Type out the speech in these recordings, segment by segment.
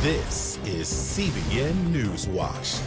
This is CBN NewsWatch.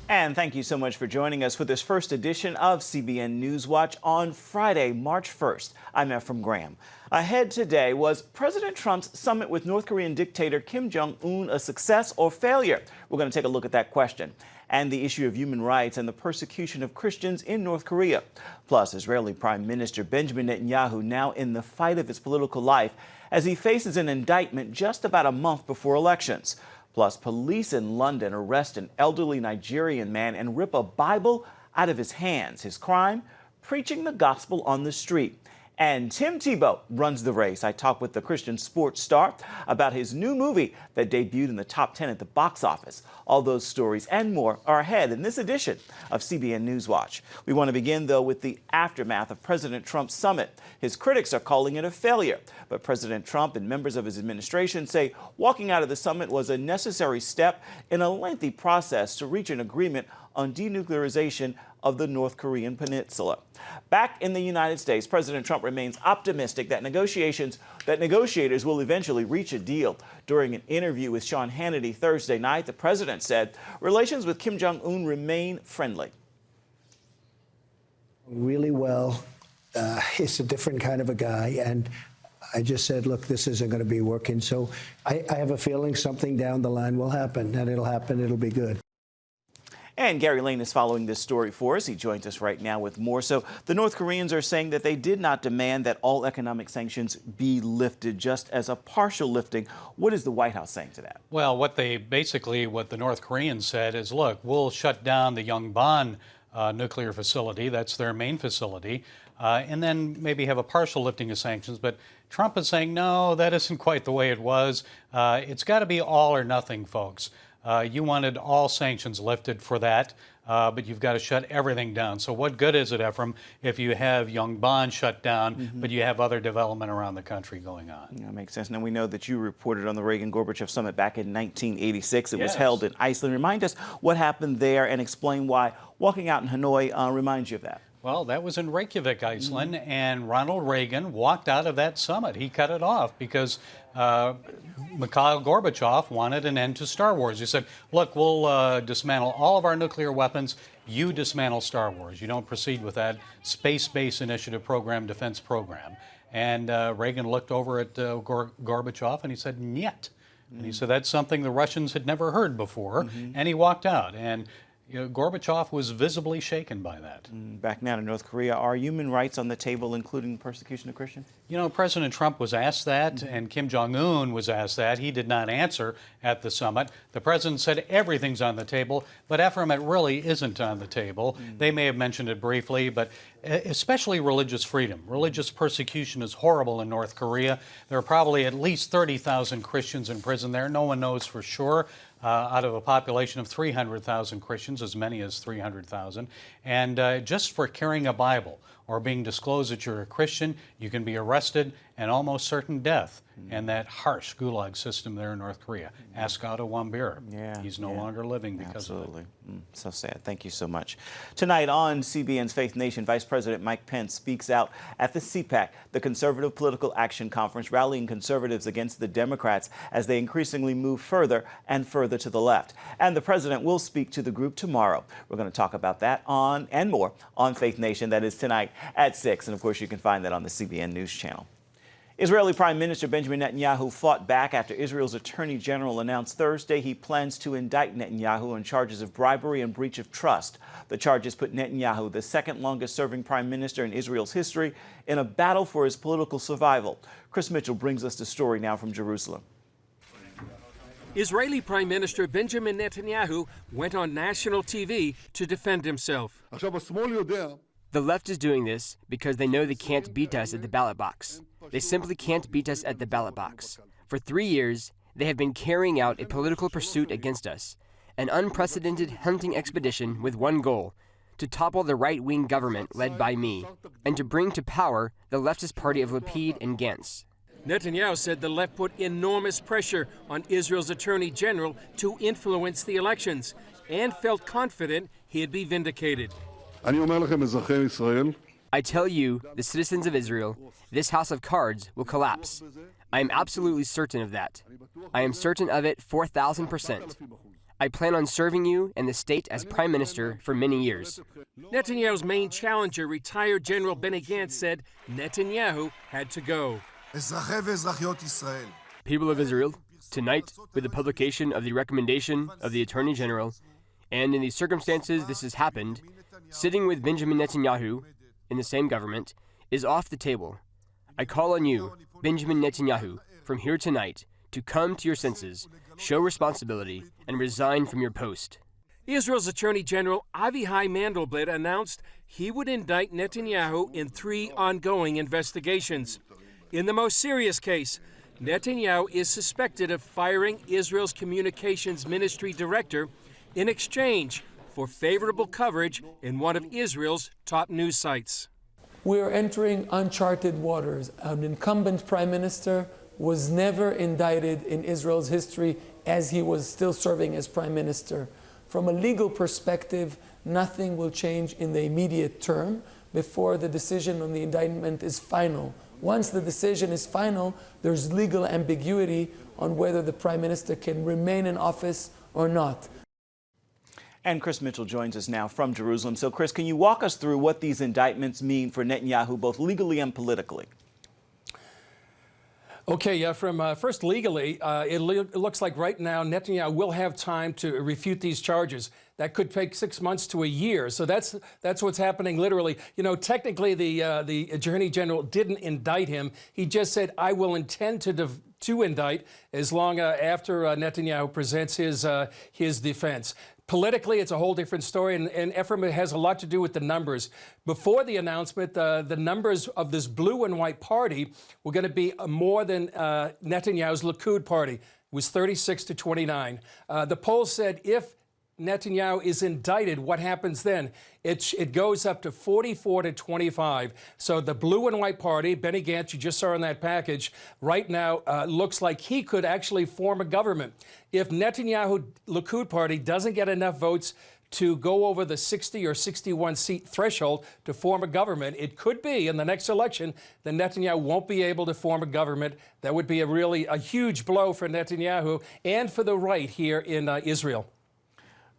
And thank you so much for joining us for this first edition of CBN NewsWatch on Friday, March 1st. I'm Ephraim Graham. Ahead today, was President Trump's summit with North Korean dictator Kim Jong-un a success or failure? We're going to take a look at that question and the issue of human rights and the persecution of Christians in North Korea. Plus, Israeli Prime Minister Benjamin Netanyahu now in the fight of his political life as he faces an indictment just about a month before elections. Plus, police in London arrest an elderly Nigerian man and rip a Bible out of his hands. His crime? Preaching the gospel on the street. And Tim Tebow runs the race. I talked with the Christian sports star about his new movie that debuted in the top 10 at the box office. All those stories and more are ahead in this edition of CBN NewsWatch. We want to begin, though, with the aftermath of President Trump's summit. His critics are calling it a failure, but President Trump and members of his administration say walking out of the summit was a necessary step in a lengthy process to reach an agreement on denuclearization of the North Korean peninsula. Back in the United States, President Trump remains optimistic that negotiators will eventually reach a deal. During an interview with Sean Hannity Thursday night, the president said relations with Kim Jong-un remain friendly. Really well. He's a different kind of a guy, and I just said, look, this isn't going to be working. So I have a feeling something down the line will happen, and it'll happen. It'll be good. And Gary Lane is following this story for us. He joins us right now with more. So the North Koreans are saying that they did not demand that all economic sanctions be lifted, just as a partial lifting. What is the White House saying to that? Well, what the North Koreans said is, look, we'll shut down the Yongbyon nuclear facility. That's their main facility. And then maybe have a partial lifting of sanctions. But Trump is saying, no, that isn't quite the way it was. It's got to be all or nothing, folks. You wanted all sanctions lifted for that, but you've got to shut everything down. So what good is it, Ephraim, if you have Yongbyon shut down, but you have other development around the country going on? That makes sense. Now, we know that you reported on the Reagan-Gorbachev summit back in 1986. It was held in Iceland. Remind us what happened there and explain why walking out in Hanoi reminds you of that. Well, that was in Reykjavik, Iceland, and Ronald Reagan walked out of that summit. He cut it off because Mikhail Gorbachev wanted an end to Star Wars. He said, look, we'll dismantle all of our nuclear weapons. You dismantle Star Wars. You don't proceed with that space-based initiative program, defense program. And Reagan looked over at Gorbachev and he said, "Niet." And he said, that's something the Russians had never heard before. And he walked out. And Gorbachev was visibly shaken by that. Back now to North Korea, are human rights on the table, including persecution of Christians? You know, President Trump was asked that, and Kim Jong-un was asked that. He did not answer at the summit. The president said everything's on the table, but Ephraim, it really isn't on the table. They may have mentioned it briefly, but especially religious freedom. Religious persecution is horrible in North Korea. There are probably at least 30,000 Christians in prison there. No one knows for sure. Out of a population of 300,000 Christians, as many as 300,000. And just for carrying a Bible or being disclosed that you're a Christian, you can be arrested and almost certain death. And that harsh gulag system there in North Korea. Ask Otto Warmbier. He's no longer living because of it. So sad. Thank you so much. Tonight on CBN's Faith Nation, Vice President Mike Pence speaks out at the CPAC, the Conservative Political Action Conference, rallying conservatives against the Democrats as they increasingly move further and further to the left. And the president will speak to the group tomorrow. We're going to talk about that and more on Faith Nation. That is tonight at 6. And of course, you can find that on the CBN News channel. Israeli Prime Minister Benjamin Netanyahu fought back after Israel's Attorney General announced Thursday he plans to indict Netanyahu on charges of bribery and breach of trust. The charges put Netanyahu, the second longest serving prime minister in Israel's history, in a battle for his political survival. Chris Mitchell brings us the story now from Jerusalem. Israeli Prime Minister Benjamin Netanyahu went on national TV to defend himself. The left is doing this because they know they can't beat us at the ballot box. They simply can't beat us at the ballot box. For 3 years, they have been carrying out a political pursuit against us, an unprecedented hunting expedition with one goal: to topple the right-wing government led by me, and to bring to power the leftist party of Lapid and Gantz. Netanyahu said the left put enormous pressure on Israel's Attorney General to influence the elections, and felt confident he'd be vindicated. I tell you, the citizens of Israel, this house of cards will collapse. I am absolutely certain of that. I am certain of it 4,000%. I plan on serving you and the state as prime minister for many years. Netanyahu's main challenger, retired General Benny Gantz, said Netanyahu had to go. People of Israel, tonight, with the publication of the recommendation of the Attorney General, and in these circumstances this has happened, sitting with Benjamin Netanyahu in the same government is off the table. I call on you, Benjamin Netanyahu, from here tonight, to come to your senses, show responsibility, and resign from your post. Israel's Attorney General Avihai Mandelblit announced he would indict Netanyahu in 3 ongoing investigations. In the most serious case, Netanyahu is suspected of firing Israel's communications ministry director in exchange for favorable coverage in one of Israel's top news sites. We are entering uncharted waters. An incumbent prime minister was never indicted in Israel's history as he was still serving as prime minister. From a legal perspective, nothing will change in the immediate term before the decision on the indictment is final. Once the decision is final, there's legal ambiguity on whether the prime minister can remain in office or not. And Chris Mitchell joins us now from Jerusalem. So, Chris, can you walk us through what these indictments mean for Netanyahu, both legally and politically? Okay, first legally, it looks like right now Netanyahu will have time to refute these charges. That could take 6 months to a year. So that's what's happening literally. You know, technically the Attorney General didn't indict him. He just said, I will intend to indict as long after Netanyahu presents his defense. Politically, it's a whole different story, and Ephraim, it has a lot to do with the numbers. Before the announcement, the numbers of this blue and white party were going to be more than Netanyahu's Likud party. It was 36 to 29. The polls said if Netanyahu is indicted, what happens then? It goes up to 44 to 25. So the blue and white party, Benny Gantz, you just saw in that package, right now looks like he could actually form a government. If Netanyahu Likud party doesn't get enough votes to go over the 60 or 61 seat threshold to form a government, it could be in the next election that Netanyahu won't be able to form a government. That would be a huge blow for Netanyahu and for the right here in Israel.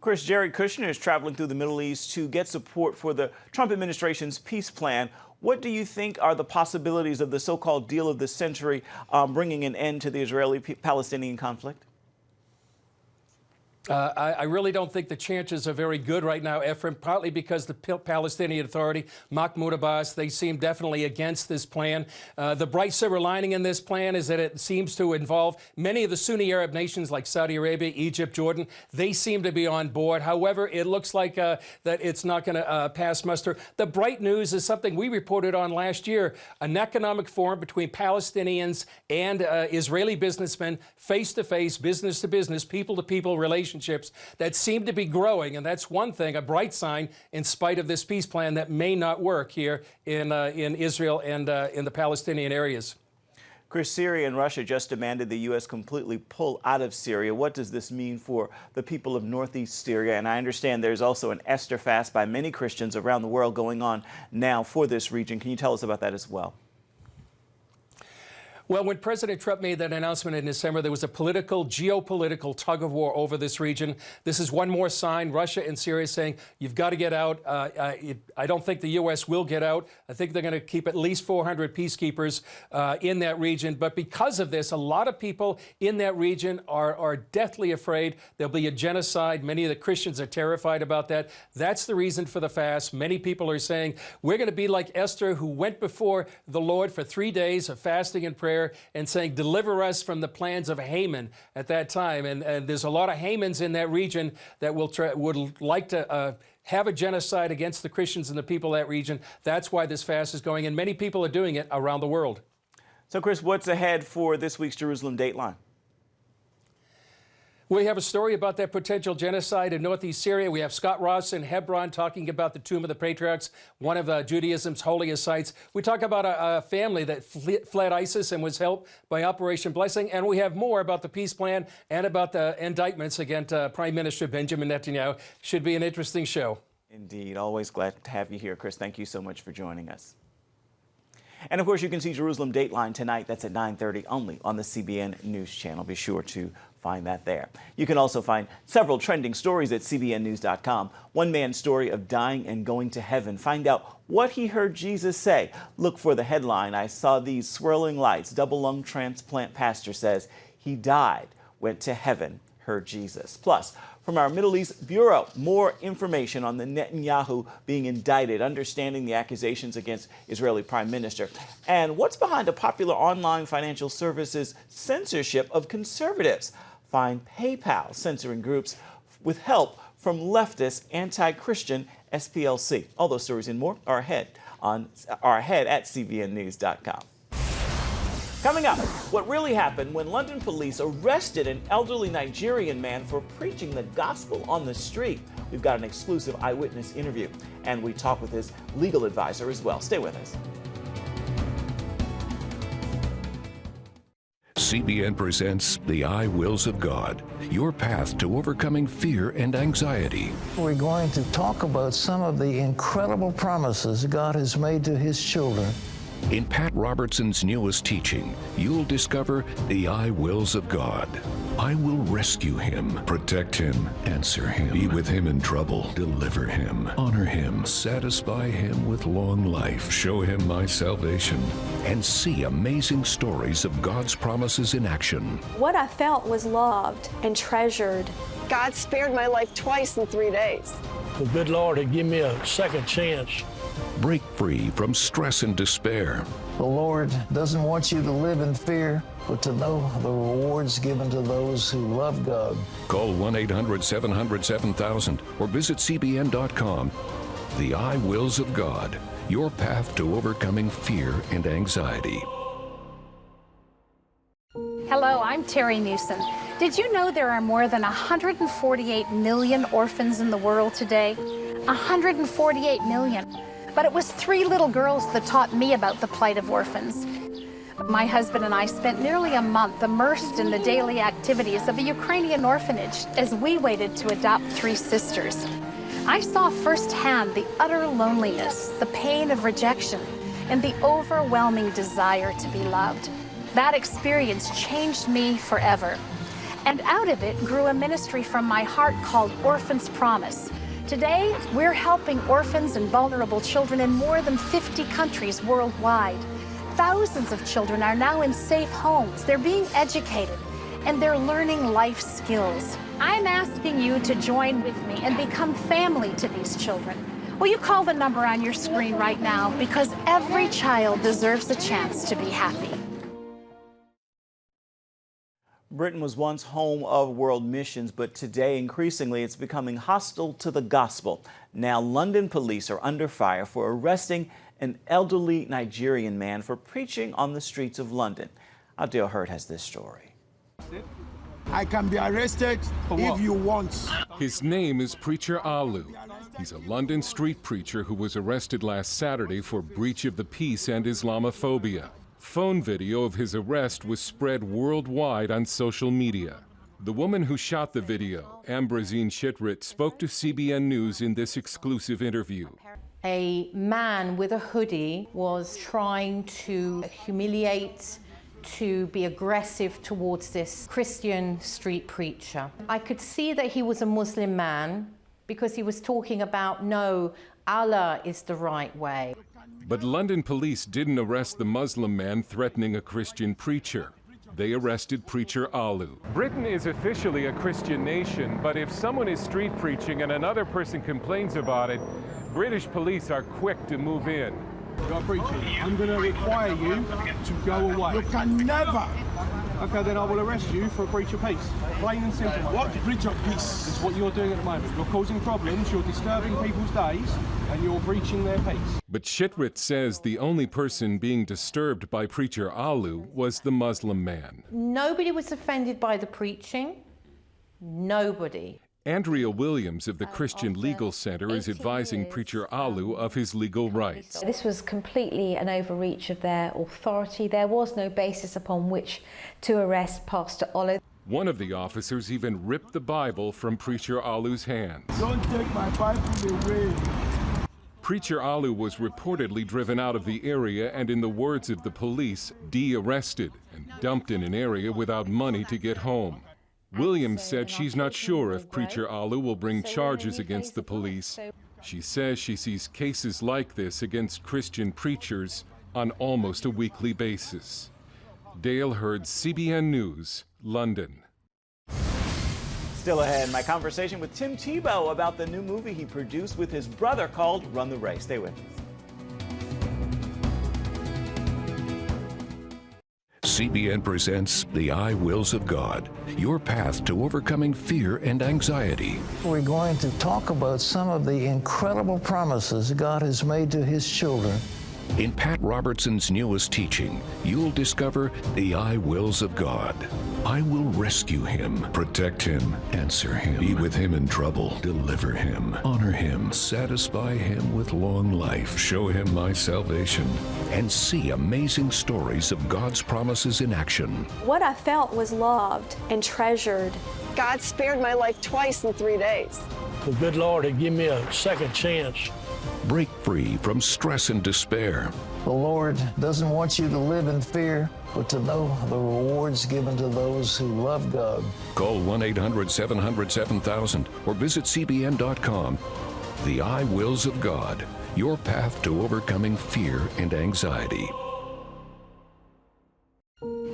Chris, Jared Kushner is traveling through the Middle East to get support for the Trump administration's peace plan. What do you think are the possibilities of the so-called deal of the century bringing an end to the Israeli-Palestinian conflict? I really don't think the chances are very good right now, Ephraim, partly because the Palestinian Authority, Mahmoud Abbas, they seem definitely against this plan. The bright silver lining in this plan is that it seems to involve many of the Sunni Arab nations like Saudi Arabia, Egypt, Jordan. They seem to be on board. However, it looks like that it's not going to pass muster. The bright news is something we reported on last year, an economic forum between Palestinians and Israeli businessmen, face-to-face, business-to-business, people-to-people relationships that seem to be growing, and that's one thing, a bright sign in spite of this peace plan that may not work here in Israel and in the Palestinian areas. Chris, Syria and Russia just demanded the U.S. completely pull out of Syria. What does this mean for the people of northeast Syria? And I understand there's also an Esther fast by many Christians around the world going on now for this region. Can you tell us about that as well? Well, when President Trump made that announcement in December, there was a geopolitical tug of war over this region. This is one more sign. Russia and Syria saying, you've got to get out. I don't think the U.S. will get out. I think they're going to keep at least 400 peacekeepers in that region. But because of this, a lot of people in that region are deathly afraid there'll be a genocide. Many of the Christians are terrified about that. That's the reason for the fast. Many people are saying, we're going to be like Esther, who went before the Lord for 3 days of fasting and prayer, and saying, deliver us from the plans of Haman at that time. And there's a lot of Hamans in that region that would like to have a genocide against the Christians and the people of that region. That's why this fast is going, and many people are doing it around the world. So, Chris, what's ahead for this week's Jerusalem Dateline? We have a story about that potential genocide in northeast Syria. We have Scott Ross in Hebron talking about the Tomb of the Patriarchs, one of Judaism's holiest sites. We talk about a family that fled ISIS and was helped by Operation Blessing. And we have more about the peace plan and about the indictments against Prime Minister Benjamin Netanyahu. Should be an interesting show. Indeed. Always glad to have you here, Chris. Thank you so much for joining us. And of course, you can see Jerusalem Dateline tonight. That's at 9:30 only on the CBN News channel. Be sure to find that there. You can also find several trending stories at cbnnews.com. One man's story of dying and going to heaven. Find out what he heard Jesus say. Look for the headline, "I saw these swirling lights." Double lung transplant pastor says he died, went to heaven, heard Jesus. Plus, from our Middle East Bureau, more information on the Netanyahu being indicted, understanding the accusations against Israeli Prime Minister, and what's behind a popular online financial services censorship of conservatives. Find PayPal censoring groups with help from leftist anti-Christian SPLC. All those stories and more are ahead at cbnnews.com. Coming up, what really happened when London police arrested an elderly Nigerian man for preaching the gospel on the street. We've got an exclusive eyewitness interview, and we talk with his legal advisor as well. Stay with us. CBN presents The I Wills of God, your path to overcoming fear and anxiety. We're going to talk about some of the incredible promises God has made to His children. In Pat Robertson's newest teaching, you'll discover the I Wills of God. I will rescue him, protect him, answer him, be with him in trouble, deliver him, honor him, satisfy him with long life, show him my salvation, and see amazing stories of God's promises in action. What I felt was loved and treasured. God spared my life twice in 3 days. The good Lord had given me a second chance. Break free from stress and despair. The Lord doesn't want you to live in fear, but to know the rewards given to those who love God. Call 1-800-700-7000 or visit cbn.com. The I Wills of God, your path to overcoming fear and anxiety. Hello, I'm Terry Newsom. Did you know there are more than 148 million orphans in the world today? 148 million. But it was 3 little girls that taught me about the plight of orphans. My husband and I spent nearly a month immersed in the daily activities of a Ukrainian orphanage as we waited to adopt 3 sisters. I saw firsthand the utter loneliness, the pain of rejection, and the overwhelming desire to be loved. That experience changed me forever. And out of it grew a ministry from my heart called Orphan's Promise. Today, we're helping orphans and vulnerable children in more than 50 countries worldwide. Thousands of children are now in safe homes. They're being educated, and they're learning life skills. I'm asking you to join with me and become family to these children. Will you call the number on your screen right now? Because every child deserves a chance to be happy. Britain was once home of world missions, but today, increasingly, it's becoming hostile to the gospel. Now, London police are under fire for arresting an elderly Nigerian man for preaching on the streets of London. Adele Hurd has this story. I can be arrested if you want. His name is Preacher Alu. He's a London street preacher who was arrested last Saturday for breach of the peace and Islamophobia. Phone video of his arrest was spread worldwide on social media. The woman who shot the video, Ambrosine Shitrit, spoke to CBN News in this exclusive interview. A man with a hoodie was trying to humiliate, to be aggressive towards this Christian street preacher. I could see that he was a Muslim man because he was talking about, no, Allah is the right way. But London police didn't arrest the Muslim man threatening a Christian preacher. They arrested Preacher Alu. Britain is officially a Christian nation, but if someone is street preaching and another person complains about it, British police are quick to move in. You're preaching. I'm going to require you to go away. You can never. Okay, then I will arrest you for a breach of peace. Plain and simple. What breach of peace? It's what you're doing at the moment. You're causing problems, you're disturbing people's days, and you're breaching their peace. But Shitrit says the only person being disturbed by Preacher Alu was the Muslim man. Nobody was offended by the preaching. Nobody. Andrea Williams of the Christian Legal Center is advising Preacher Alu of his legal rights. This was completely an overreach of their authority. There was no basis upon which to arrest Pastor Alu. One of the officers even ripped the Bible from Preacher Alu's hands. Don't take my Bible away. Preacher Alu was reportedly driven out of the area and, in the words of the police, de-arrested and dumped in an area without money to get home. Williams said she's not sure if Preacher Alu will bring charges against the police. She says she sees cases like this against Christian preachers on almost a weekly basis. Dale Hurd, CBN News, London. Still ahead, my conversation with Tim Tebow about the new movie he produced with his brother called Run the Race. Stay with us. CBN presents The I Wills of God, your path to overcoming fear and anxiety. We're going to talk about some of the incredible promises God has made to His children. In Pat Robertson's newest teaching, you'll discover the I wills of God. I will rescue him, protect him, answer him, be with him in trouble, deliver him, honor him, satisfy him with long life, show him my salvation, and see amazing stories of God's promises in action. What I felt was loved and treasured. God spared my life twice in 3 days. The good Lord had given me a second chance. Break free from stress and despair. The Lord doesn't want you to live in fear, but to know the rewards given to those who love God. Call 1-800-700-7000 or visit CBN.com. The I Wills of God, your path to overcoming fear and anxiety.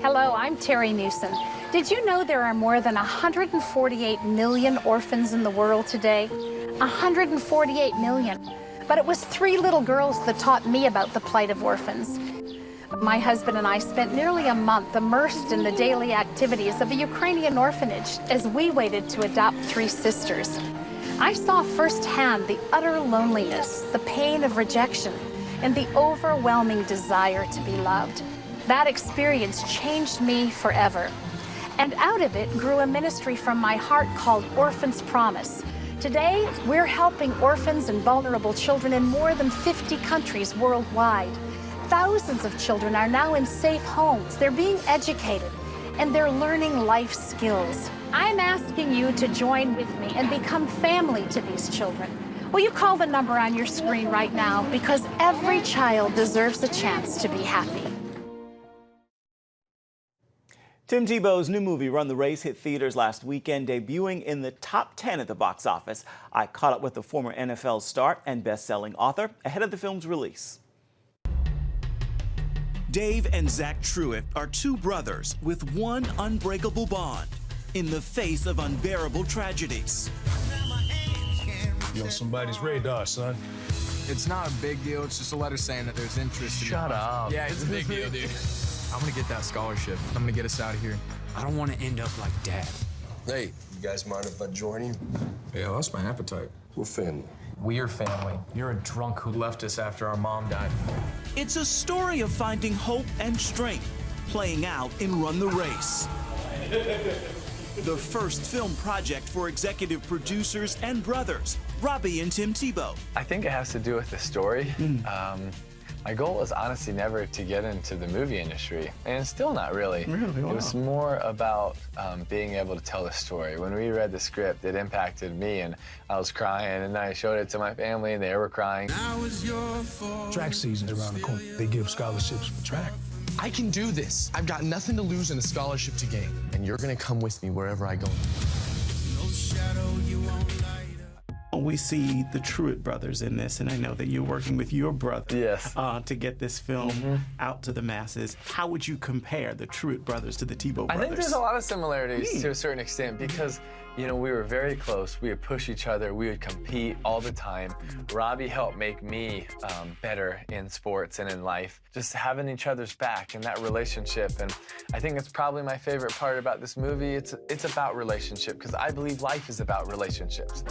Hello, I'm Terry Newsom. Did you know there are more than 148 million orphans in the world today? 148 million. But it was 3 little girls that taught me about the plight of orphans. My husband and I spent nearly a month immersed in the daily activities of a Ukrainian orphanage as we waited to adopt 3 sisters. I saw firsthand the utter loneliness, the pain of rejection, and the overwhelming desire to be loved. That experience changed me forever. And out of it grew a ministry from my heart called Orphans Promise. Today, we're helping orphans and vulnerable children in more than 50 countries worldwide. Thousands of children are now in safe homes. They're being educated, and they're learning life skills. I'm asking you to join with me and become family to these children. Will you call the number on your screen right now? Because every child deserves a chance to be happy. Tim Tebow's new movie, Run the Race, hit theaters last weekend, debuting in the top 10 at the box office. I caught up with the former NFL star and best-selling author ahead of the film's release. Dave and Zach Truitt are 2 brothers with one unbreakable bond in the face of unbearable tragedies. You're on somebody's radar, son. It's not a big deal. It's just a letter saying that there's interest. Shut up. Yeah, it's a big deal, dude. I'm gonna get that scholarship. I'm gonna get us out of here. I don't want to end up like Dad. Hey, you guys mind if I join you? Yeah, that's my appetite. We're family. We're family. You're a drunk who left us after our mom died. It's a story of finding hope and strength, playing out in Run the Race. The first film project for executive producers and brothers, Robbie and Tim Tebow. I think it has to do with the story. My goal was honestly never to get into the movie industry, and still not really. Really? Wow. It was more about being able to tell the story. When we read the script, it impacted me, and I was crying, and I showed it to my family, and they were crying. Track season's around the corner. They give scholarships for track. I can do this. I've got nothing to lose and a scholarship to gain. And you're gonna come with me wherever I go. We see the Truitt brothers in this, and I know that you're working with your brother yes. To get this film out to the masses. How would you compare the Truitt brothers to the Tebow brothers? I think there's a lot of similarities to a certain extent because, you know, we were very close. We would push each other. We would compete all the time. Robbie helped make me better in sports and in life. Just having each other's back and that relationship. And I think it's probably my favorite part about this movie. It's about relationship because I believe life is about relationships.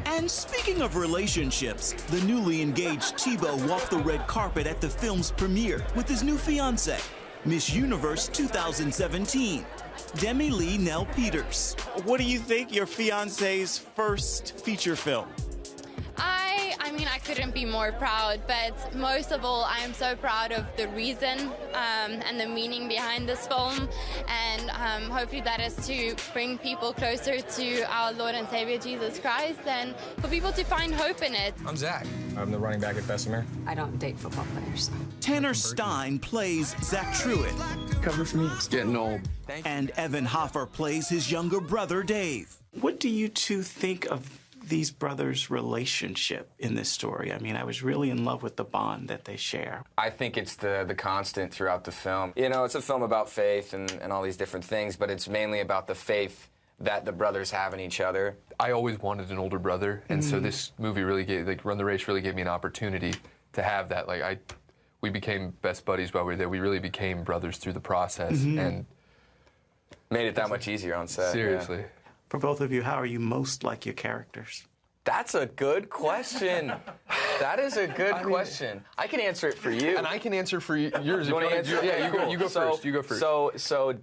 And speaking of relationships, the newly engaged Tebow walked the red carpet at the film's premiere with his new fiancée, Miss Universe 2017, Demi Lee Nell Peters. What do you think your fiancé's first feature film? I mean, I couldn't be more proud, but most of all, I am so proud of the reason and the meaning behind this film, and hopefully that is to bring people closer to our Lord and Savior Jesus Christ and for people to find hope in it. I'm Zach. I'm the running back at Bessemer. I don't date football players. Tanner Stein plays Zach Truitt. Cover for me. It's getting old. And Evan Hoffer plays his younger brother, Dave. What do you two think of these brothers' relationship in this story? I mean, I was really in love with the bond that they share. I think it's the constant throughout the film. You know, it's a film about faith and all these different things, but it's mainly about the faith that the brothers have in each other. I always wanted an older brother, and so this movie really gave, Run the Race really gave me an opportunity to have that. We became best buddies while we were there. We really became brothers through the process, and made it that much easier on set. Seriously. Yeah. For both of you, how are you most like your characters? That's a good question. That is a good question. I can answer it for you. And I can answer for yours. You want to answer? Yeah, you go first. You go first. So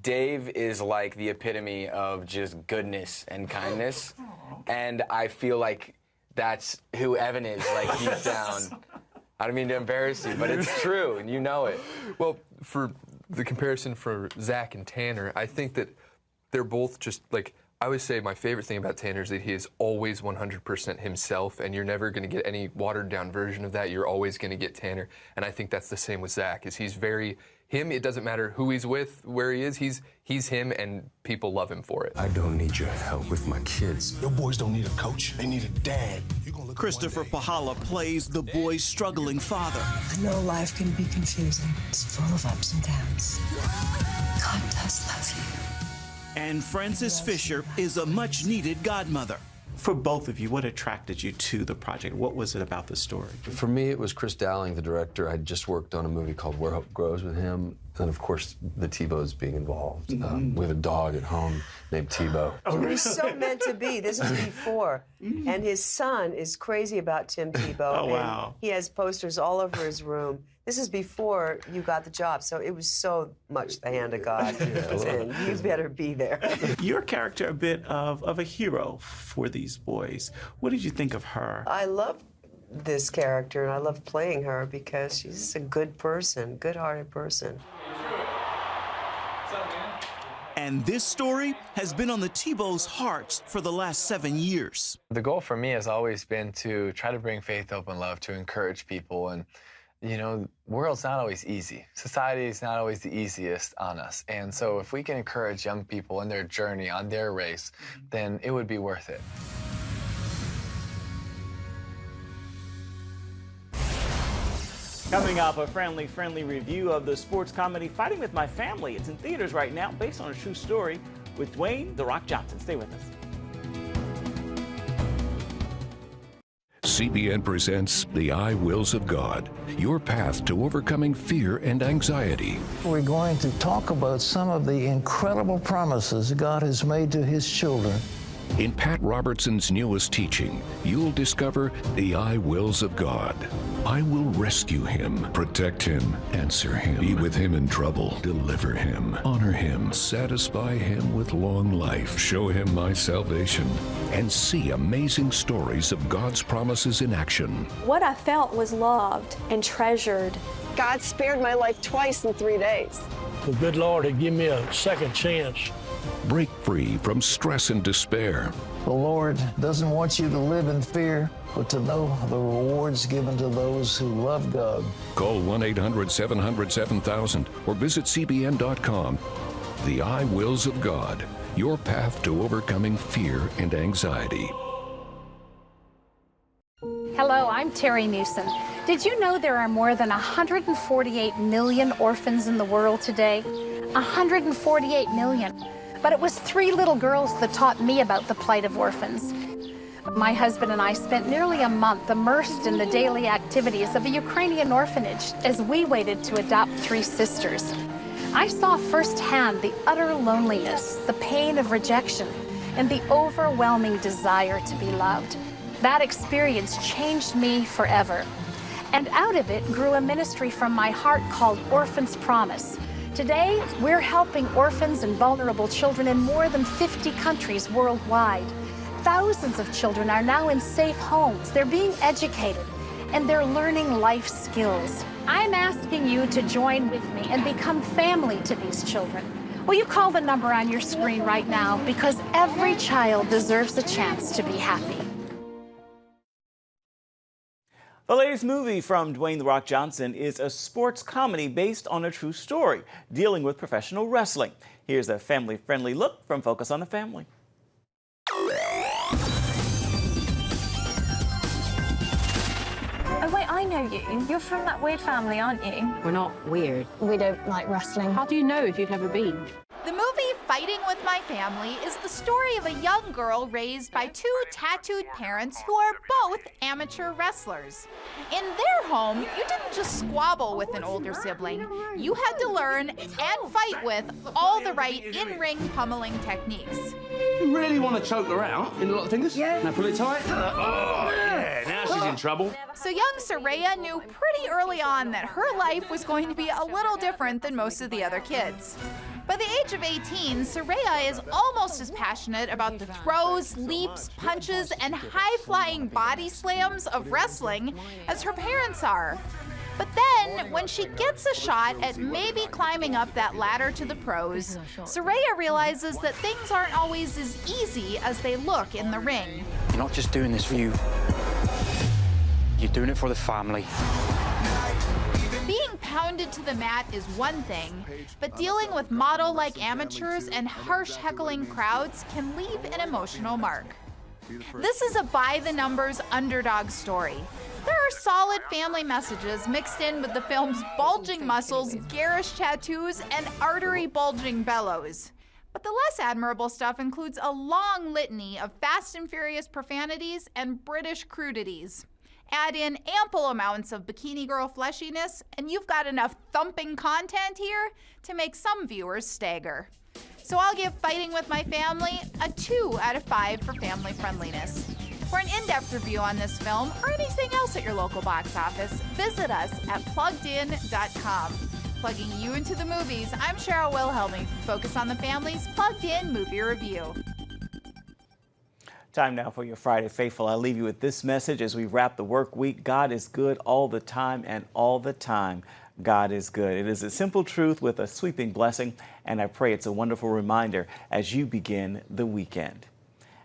Dave is like the epitome of just goodness and kindness, and I feel like that's who Evan is, like deep down. I don't mean to embarrass you, but it's true, and you know it. Well, for the comparison for Zach and Tanner, I think that they're both just like, I always say my favorite thing about Tanner is that he is always 100% himself, and you're never going to get any watered down version of that. You're always going to get Tanner, and I think that's the same with Zach. Is he's very him. It doesn't matter who he's with, where he is. He's him, and people love him for it. I don't need your help with my kids. Your boys don't need a coach. They need a dad. Christopher Pahala plays the boy's struggling father. I know life can be confusing. It's full of ups and downs. God does love you. And Frances Fisher is a much-needed godmother. For both of you, what attracted you to the project? What was it about the story? For me, it was Chris Dowling, the director. I just worked on a movie called Where Hope Grows with him. And, of course, the Tebows being involved. We have a dog at home named Tebow. It was so meant to be. This is before. And his son is crazy about Tim Tebow. Oh, wow. And he has posters all over his room. This is before you got the job, so it was so much the hand of God. And you better be there. Your character, a bit of a hero for these boys. What did you think of her? I love this character, and I love playing her because she's a good person, good-hearted person. And this story has been on the Tebows' hearts for the last 7 years. The goal for me has always been to try to bring faith, hope, and love to encourage people. And you know, the world's not always easy. Society is not always the easiest on us. And so if we can encourage young people in their journey, on their race, then it would be worth it. Coming up, a friendly review of the sports comedy Fighting With My Family. It's in theaters right now, based on a true story, with Dwayne "The Rock" Johnson. Stay with us. CBN presents The I Wills of God, your path to overcoming fear and anxiety. We're going to talk about some of the incredible promises God has made to his children. In Pat Robertson's newest teaching, you'll discover the I wills of God. I will rescue him, protect him, answer him, be with him in trouble, deliver him, honor him, satisfy him with long life, show him my salvation, and see amazing stories of God's promises in action. What I felt was loved and treasured. God spared my life twice in 3 days. The good Lord had given me a second chance. Break free from stress and despair. The Lord doesn't want you to live in fear, but to know the rewards given to those who love God. Call 1-800-700-7000 or visit CBN.com. The I Wills of God, your path to overcoming fear and anxiety. Hello, I'm Terry Newsom. Did you know there are more than 148 million orphans in the world today? 148 million. But it was 3 little girls that taught me about the plight of orphans. My husband and I spent nearly a month immersed in the daily activities of a Ukrainian orphanage as we waited to adopt 3 sisters. I saw firsthand the utter loneliness, the pain of rejection, and the overwhelming desire to be loved. That experience changed me forever. And out of it grew a ministry from my heart called Orphans Promise. Today, we're helping orphans and vulnerable children in more than 50 countries worldwide. thousands of children are now in safe homes. They're being educated, and they're learning life skills. I'm asking you to join with me and become family to these children. Will you call the number on your screen right now? Because every child deserves a chance to be happy. The latest movie from Dwayne "The Rock" Johnson is a sports comedy based on a true story dealing with professional wrestling. Here's a family-friendly look from Focus on the Family. Oh wait, I know you. You're from that weird family, aren't you? We're not weird. We don't like wrestling. How do you know if you've never been? The movie Fighting with My Family is the story of a young girl raised by two tattooed parents who are both amateur wrestlers. In their home, you didn't just squabble with an older sibling. You had to learn and fight with all the right in-ring pummeling techniques. You really want to choke her out in a lot of fingers? Yeah. Now pull it tight. Oh, yeah. Now she's in trouble. So young Saraya knew pretty early on that her life was going to be a little different than most of the other kids. By the age of 18, Saraya is almost as passionate about the throws, leaps, punches, and high-flying body slams of wrestling as her parents are. But then, when she gets a shot at maybe climbing up that ladder to the pros, Saraya realizes that things aren't always as easy as they look in the ring. You're not just doing this for you. You're doing it for the family. Being pounded to the mat is one thing, but dealing with model-like amateurs and harsh heckling crowds can leave an emotional mark. This is a by-the-numbers underdog story. There are solid family messages mixed in with the film's bulging muscles, garish tattoos, and artery-bulging bellows. But the less admirable stuff includes a long litany of fast and furious profanities and British crudities. Add in ample amounts of bikini girl fleshiness, and you've got enough thumping content here to make some viewers stagger. So I'll give Fighting with My Family a 2 out of 5 for family friendliness. For an in-depth review on this film or anything else at your local box office, visit us at PluggedIn.com. Plugging you into the movies, I'm Cheryl Wilhelmy from Focus on the Family's Plugged In Movie Review. Time now for your Friday Faithful. I'll leave you with this message as we wrap the work week. God is good all the time, and all the time, God is good. It is a simple truth with a sweeping blessing, and I pray it's a wonderful reminder as you begin the weekend.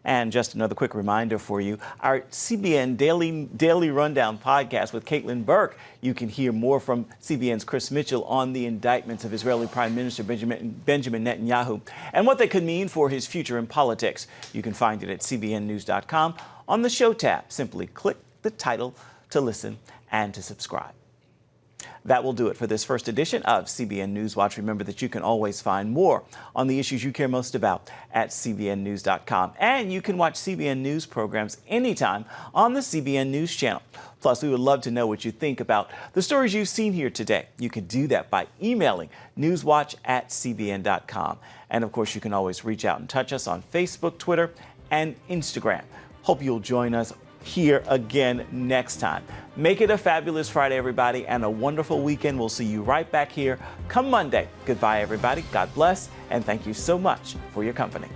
And just another quick reminder for you, our CBN Daily Rundown podcast with Caitlin Burke. You can hear more from CBN's Chris Mitchell on the indictments of Israeli Prime Minister Benjamin Netanyahu and what they could mean for his future in politics. You can find it at cbnnews.com. On the show tab, simply click the title to listen and to subscribe. That will do it for this first edition of CBN NewsWatch. Remember that you can always find more on the issues you care most about at cbnnews.com. And you can watch CBN News programs anytime on the CBN News channel. Plus, we would love to know what you think about the stories you've seen here today. You can do that by emailing newswatch@cbn.com. And of course, you can always reach out and touch us on Facebook, Twitter, and Instagram. Hope you'll join us here again next time. Make it a fabulous Friday, everybody, and a wonderful weekend. We'll see you right back here come Monday. Goodbye, everybody. God bless, and thank you so much for your company.